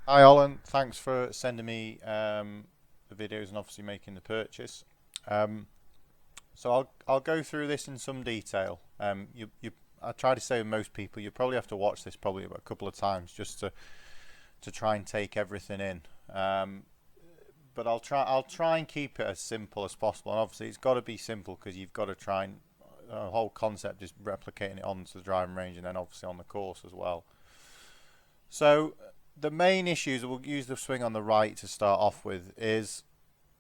Hi, Ollen. Thanks for sending me the videos and obviously making the purchase. Um, so I'll go through this in some detail. I try to say with most people, you probably have to watch this probably a couple of times just to try and take everything in. Um, but I'll try and keep it as simple as possible. And obviously, it's got to be simple because you've got to try and the whole concept is replicating it onto the driving range and then obviously on the course as well. So the main issues, we'll use the swing on the right to start off with, is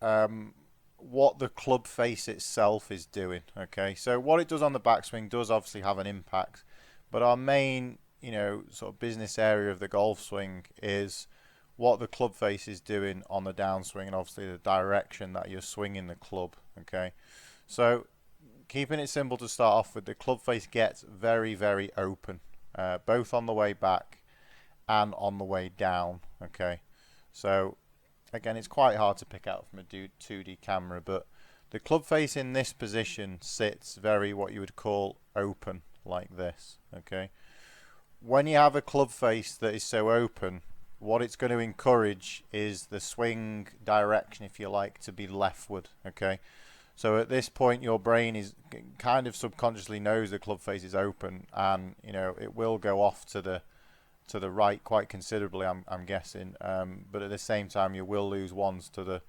um, what the club face itself is doing. Okay, so what it does on the backswing does obviously have an impact, but our main, sort of business area of the golf swing is what the club face is doing on the downswing and obviously the direction that you're swinging the club. Okay, so keeping it simple to start off with, the club face gets very, very open, both on the way back and on the way down. Okay, so again, it's quite hard to pick out from a 2D camera, but the club face in this position sits very what you would call open, like this. Okay, when you have a club face that is so open, what it's going to encourage is the swing direction, if you like, to be leftward. Okay, so at this point, your brain is kind of subconsciously knows the club face is open, and it will go off to the right quite considerably. I'm guessing, but at the same time, you will lose ones to the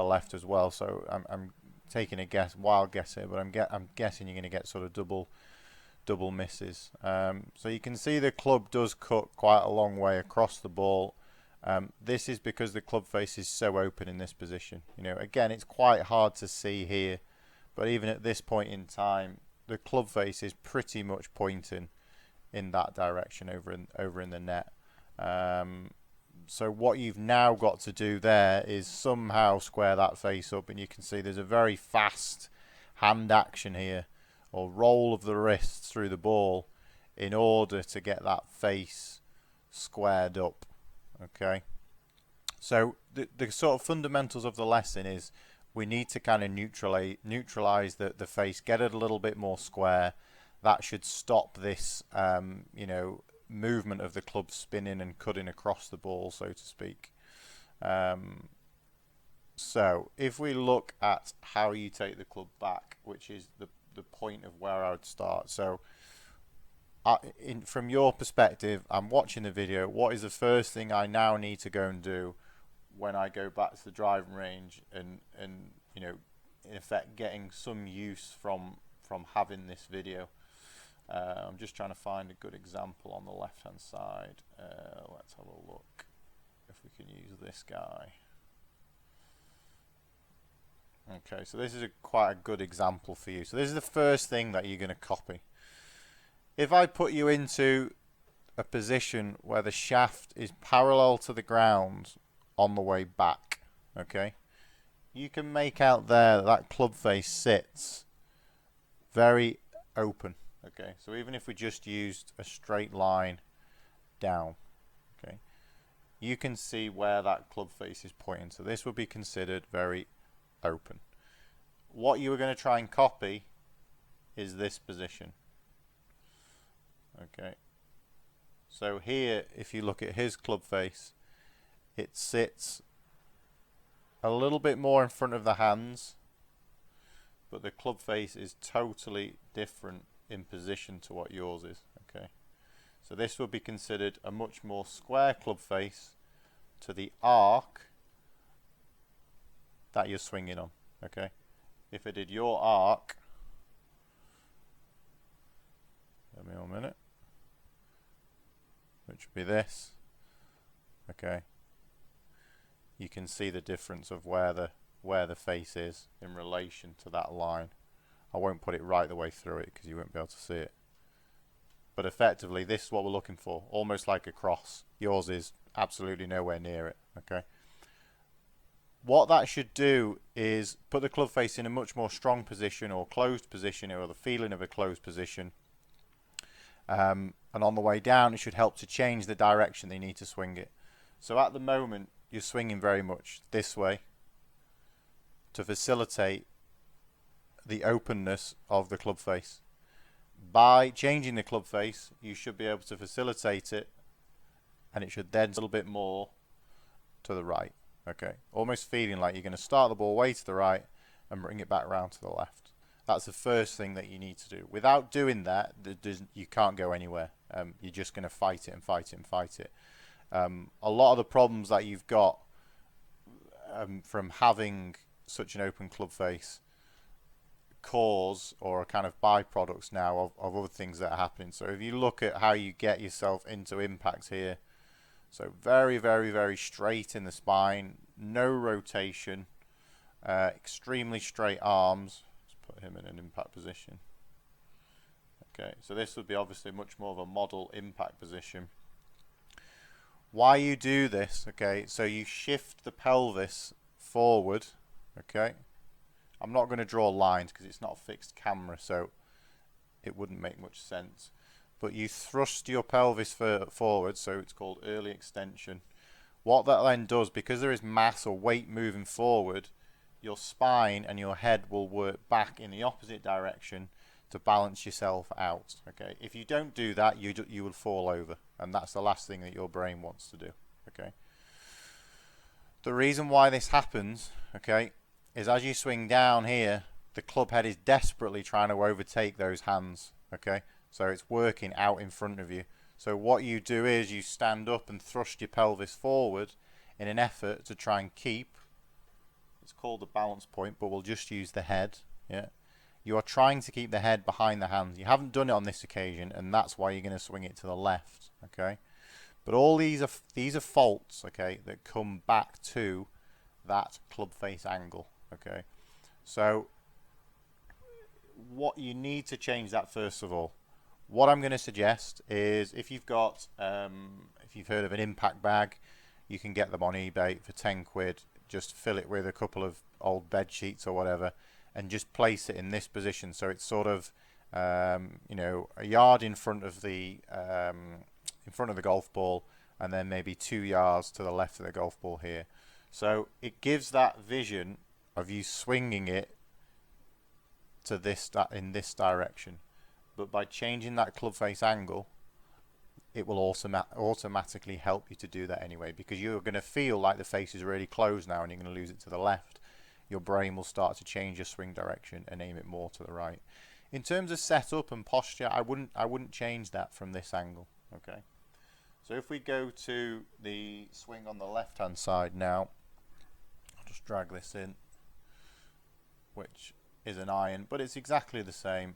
left as well. So I'm taking a guess, wild guess here, but I'm guessing you're going to get sort of double misses. So you can see the club does cut quite a long way across the ball. This is because the club face is so open in this position. Again, it's quite hard to see here, but even at this point in time, the club face is pretty much pointing in that direction over in the net. So what you've now got to do there is somehow square that face up, and you can see there's a very fast hand action here, or roll of the wrists through the ball, in order to get that face squared up. Okay, so the sort of fundamentals of the lesson is we need to kind of neutralize the face, get it a little bit more square. That should stop this movement of the club spinning and cutting across the ball, so to speak. So if we look at how you take the club back, which is the point of where I would start. So from your perspective, I'm watching the video. What is the first thing I now need to go and do when I go back to the driving range and in effect getting some use from having this video? I'm just trying to find a good example on the left hand side. Let's have a look if we can use this guy. Okay, so this is quite a good example for you. So this is the first thing that you're going to copy. If I put you into a position where the shaft is parallel to the ground on the way back, okay, you can make out there that club face sits very open. Okay, so even if we just used a straight line down, okay, you can see where that club face is pointing. So this would be considered very open. What you are going to try and copy is this position. Okay, so here, if you look at his club face, it sits a little bit more in front of the hands, but the club face is totally different in position to what yours is. Okay, so this would be considered a much more square club face to the arc that you're swinging on. Okay, if I did your arc, let me 1 minute, which would be this. Okay, you can see the difference of where the face is in relation to that line. I won't put it right the way through it because you won't be able to see it. But effectively, this is what we're looking for, almost like a cross. Yours is absolutely nowhere near it. Okay. What that should do is put the club face in a much more strong position or closed position, or the feeling of a closed position. And on the way down, it should help to change the direction they need to swing it. So at the moment, you're swinging very much this way to facilitate the openness of the club face. By changing the club face, you should be able to facilitate it, and it should then a little bit more to the right. Okay, almost feeling like you're going to start the ball way to the right and bring it back round to the left. That's the first thing that you need to do. Without doing that, you can't go anywhere. You're just going to fight it and fight it and fight it. A lot of the problems that you've got from having such an open club face cause or are kind of byproducts now of other things that are happening. So if you look at how you get yourself into impact here, so very, very, very straight in the spine, no rotation, extremely straight arms. Let's put him in an impact position. Okay, so this would be obviously much more of a model impact position. Why you do this, okay, so you shift the pelvis forward, okay. I'm not going to draw lines because it's not a fixed camera, so it wouldn't make much sense. But you thrust your pelvis forward, so it's called early extension. What that then does, because there is mass or weight moving forward, your spine and your head will work back in the opposite direction to balance yourself out. Okay, if you don't do that, you will fall over, and that's the last thing that your brain wants to do. Okay. The reason why this happens, okay, is as you swing down here, the club head is desperately trying to overtake those hands. Okay, so it's working out in front of you. So what you do is you stand up and thrust your pelvis forward in an effort to try and keep. It's called the balance point, but we'll just use the head. Yeah. You are trying to keep the head behind the hands. You haven't done it on this occasion, and that's why you're going to swing it to the left. Okay, but all these are faults. Okay, that come back to that club face angle. Okay, so what you need to change that first of all. What I'm going to suggest is if you've got, if you've heard of an impact bag, you can get them on eBay for 10 quid. Just fill it with a couple of old bed sheets or whatever, and just place it in this position, so it's sort of you know, a yard in front of the golf ball, and then maybe 2 yards to the left of the golf ball here. So it gives that vision of you swinging it to this in this direction, but by changing that club face angle, it will automatically help you to do that anyway, because you're going to feel like the face is really closed now and you're going to lose it to the left. Your brain will start to change your swing direction and aim it more to the right. In terms of setup and posture, I wouldn't change that from this angle. Okay, so if we go to the swing on the left hand side now, I'll just drag this in, which is an iron, but it's exactly the same.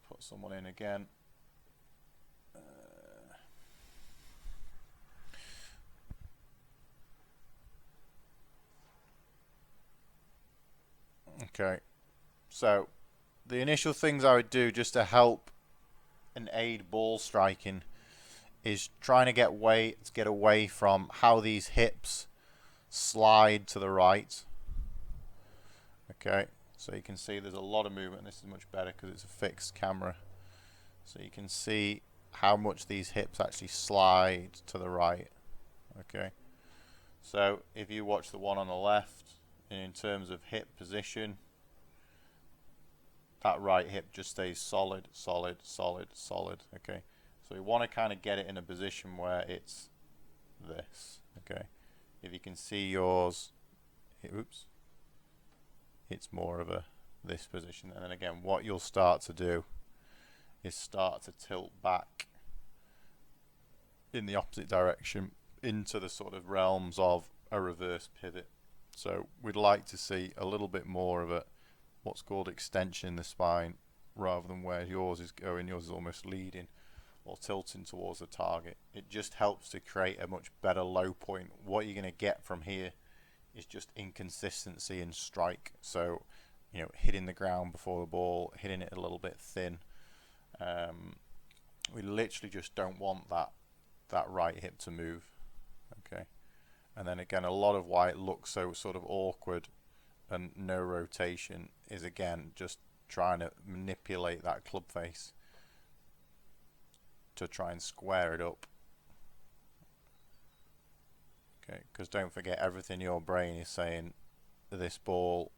Put someone in again. Okay, so the initial things I would do just to help and aid ball striking is trying to get away from how these hips slide to the right. Okay, so you can see there's a lot of movement. This is much better because it's a fixed camera, so you can see how much these hips actually slide to the right. Okay, so if you watch the one on the left, in terms of hip position, that right hip just stays solid, solid, solid, solid. Okay, so we want to kind of get it in a position where it's this. Okay, if you can see yours, oops, it's more of a this position. And then again, what you'll start to do is start to tilt back in the opposite direction into the sort of realms of a reverse pivot. So we'd like to see a little bit more of a what's called extension in the spine, rather than where yours is going. Yours is almost leading or tilting towards the target. It just helps to create a much better low point. What you're going to get from here is just inconsistency in strike. So, you know, hitting the ground before the ball, hitting it a little bit thin. We literally just don't want that right hip to move. Okay. And then again, a lot of why it looks so sort of awkward and no rotation is again just trying to manipulate that club face to try and square it up. Okay, because don't forget, everything in your brain is saying this ball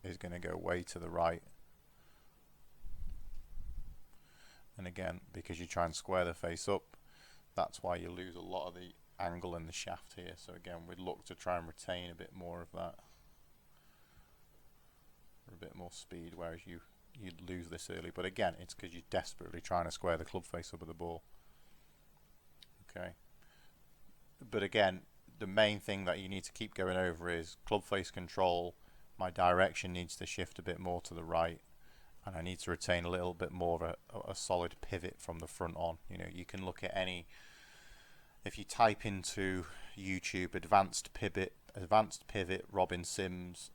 is going to go way to the right. And again, because you try and square the face up, that's why you lose a lot of the angle in the shaft here. So again, we'd look to try and retain a bit more of that, or a bit more speed, whereas you'd lose this early. But again, it's because you're desperately trying to square the club face up with the ball. Okay, but again, the main thing that you need to keep going over is club face control. My direction needs to shift a bit more to the right, and I need to retain a little bit more of a solid pivot from the front on. You know, you can look at any, if you type into YouTube advanced pivot Robin Sims,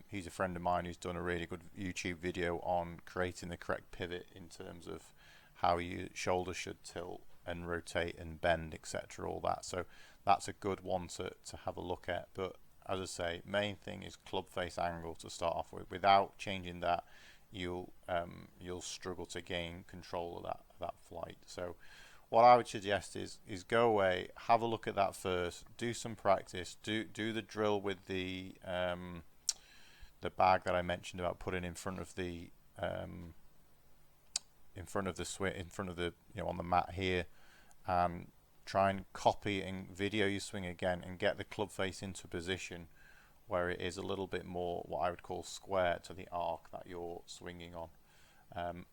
he's a friend of mine who's done a really good YouTube video on creating the correct pivot in terms of how your shoulders should tilt and rotate and bend, etc., all that. So that's a good one to have a look at. But as I say, main thing is club face angle to start off with. Without changing that, you'll struggle to gain control of that flight. So what I would suggest is go away, have a look at that first, do some practice, do the drill with the bag that I mentioned about putting in front of the on the mat here, and try and copy and video your swing again and get the club face into a position where it is a little bit more what I would call square to the arc that you're swinging on.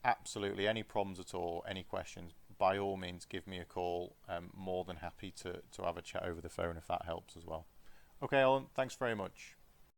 Absolutely, any problems at all, any questions, by all means give me a call. I'm more than happy to have a chat over the phone if that helps as well. Okay, Ollen, thanks very much.